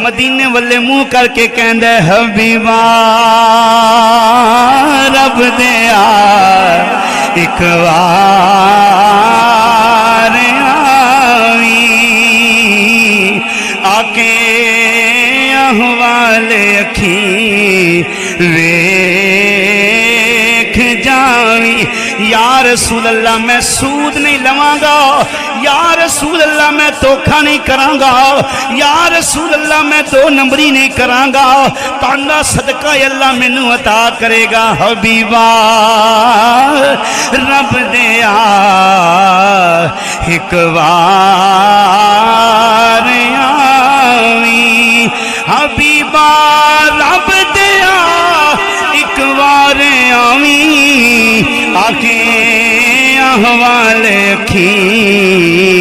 مدینے والے منہ کر کے کہندا ہے حبیبا رب دیا ایک وار آویں آکے احوال اکھیں ویکھ جاویں یا رسول اللہ میں سود نہیں لواں گا، یا رسول اللہ میں دھوکھا نہیں کراں گا، یا رسول اللہ میں دو نمبری نہیں کراں گا، تاندا صدقہ اللہ مینوں عطا کرے گا حبیبا رب دیا ایک وار آویں حبیبا رب دیا ایک وار آویں آکے احوال اکھیں